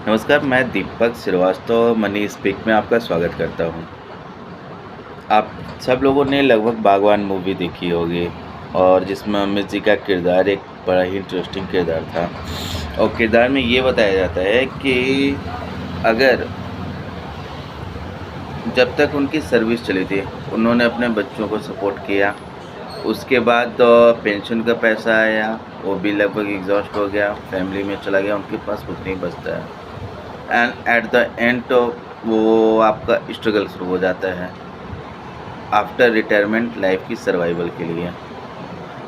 नमस्कार, मैं दीपक Srivastava money speak में आपका स्वागत करता हूँ। आप सब लोगों ने लगभग बागवान मूवी देखी होगी और जिसमें अमित जी का किरदार एक बड़ा ही इंटरेस्टिंग किरदार था और किरदार में ये बताया जाता है कि अगर जब तक उनकी सर्विस चली थी, उन्होंने अपने बच्चों को सपोर्ट किया। उसके बाद पेंशन का पैसा आया, वो भी लगभग एग्जॉस्ट हो गया, फैमिली में चला गया, उनके पास कुछ नहीं बचता है। एंड एट द एंड वो आपका स्ट्रगल शुरू हो जाता है आफ्टर रिटायरमेंट लाइफ की सर्वाइवल के लिए।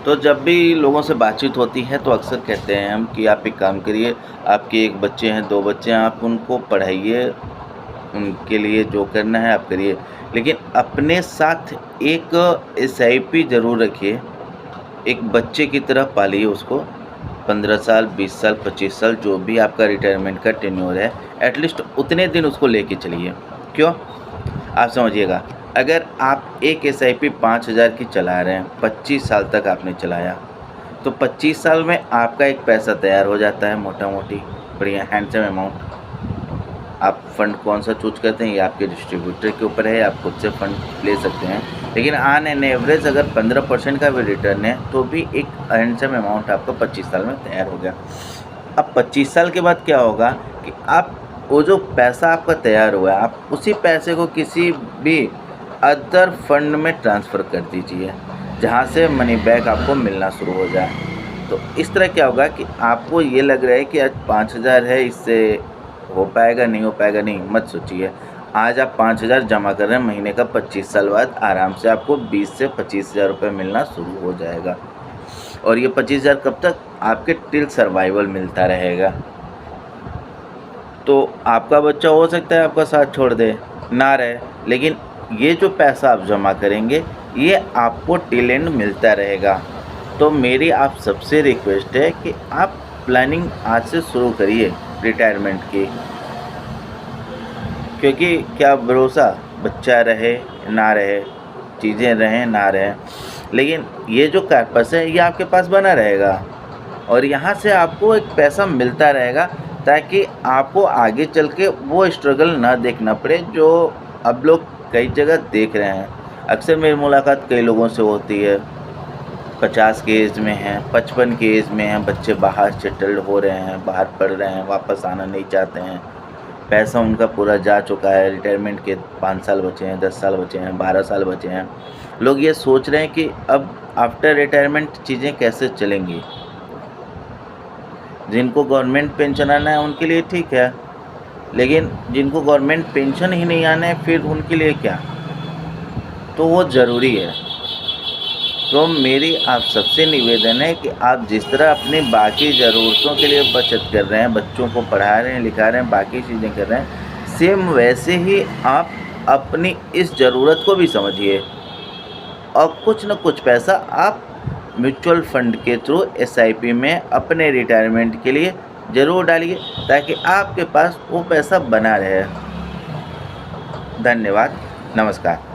तो जब भी लोगों से बातचीत होती है तो अक्सर कहते हैं हम कि आप एक काम करिए, आपके एक बच्चे हैं, 2 बच्चे हैं, आप उनको पढ़ाइए, उनके लिए जो करना है आप करिए, लेकिन अपने साथ एक एसआईपी ज़रूर रखिए। एक बच्चे की तरह पालिए उसको। 15 साल, 20 साल, 25 साल जो भी आपका रिटायरमेंट का टेन्योर है, एटलीस्ट उतने दिन उसको लेके चलिए। क्यों? आप समझिएगा, अगर आप एक एसआईपी 5000 की चला रहे हैं, 25 साल तक आपने चलाया, तो 25 साल में आपका एक पैसा तैयार हो जाता है, मोटा-मोटी बढ़िया हैंडसम अमाउंट। आप फ़ंड कौन सा चूज़ करते हैं ये आपके डिस्ट्रीब्यूटर के ऊपर है, आप खुद से फ़ंड ले सकते हैं, लेकिन ऑन एन एवरेज अगर 15% का भी रिटर्न है तो भी एक हैंडसम अमाउंट आपका 25 साल में तैयार हो गया। अब 25 साल के बाद क्या होगा कि आप वो जो पैसा आपका तैयार हुआ है, आप उसी पैसे को किसी भी अदर फंड में ट्रांसफ़र कर दीजिए, जहाँ से मनी बैक आपको मिलना शुरू हो जाए। तो इस तरह क्या होगा कि आपको ये लग रहा है कि आज 5000 है, इससे हो पाएगा, नहीं हो पाएगा, नहीं मत सोचिए। आज आप 5000 जमा कर रहे हैं, महीने का 25 साल बाद आराम से आपको 20 से 25,000 रुपये मिलना शुरू हो जाएगा। और ये 25,000 कब तक? आपके टिल सर्वाइवल मिलता रहेगा। तो आपका बच्चा हो सकता है आपका साथ छोड़ दे, ना रहे, लेकिन ये जो पैसा आप जमा करेंगे ये आपको टिल एंड मिलता रहेगा। तो मेरी आप सबसे रिक्वेस्ट है कि आप प्लानिंग आज से शुरू करिए रिटायरमेंट की, क्योंकि क्या भरोसा बच्चा रहे ना रहे, चीज़ें रहें ना रहें, लेकिन ये जो कार्पस है ये आपके पास बना रहेगा और यहाँ से आपको एक पैसा मिलता रहेगा, ताकि आपको आगे चल के वो स्ट्रगल ना देखना पड़े जो अब लोग कई जगह देख रहे हैं। अक्सर मेरी मुलाकात कई लोगों से होती है, 50 के एज में हैं, 55 के एज में हैं, बच्चे बाहर सेटल्ड हो रहे हैं, बाहर पढ़ रहे हैं, वापस आना नहीं चाहते हैं, पैसा उनका पूरा जा चुका है, रिटायरमेंट के 5 साल बचे हैं, 10 साल बचे हैं, 12 साल बचे हैं। लोग ये सोच रहे हैं कि अब आफ्टर रिटायरमेंट चीज़ें कैसे चलेंगी। जिनको गवर्नमेंट पेंशन आना है उनके लिए ठीक है, लेकिन जिनको गवर्नमेंट पेंशन ही नहीं आना है फिर उनके लिए क्या? तो वो ज़रूरी है। तो मेरी आप सबसे निवेदन है कि आप जिस तरह अपनी बाकी ज़रूरतों के लिए बचत कर रहे हैं, बच्चों को पढ़ा रहे हैं, लिखा रहे हैं, बाकी चीज़ें कर रहे हैं, सेम वैसे ही आप अपनी इस ज़रूरत को भी समझिए और कुछ न कुछ पैसा आप म्यूचुअल फंड के थ्रू एसआईपी में अपने रिटायरमेंट के लिए ज़रूर डालिए, ताकि आपके पास वो पैसा बना रहे। धन्यवाद, नमस्कार।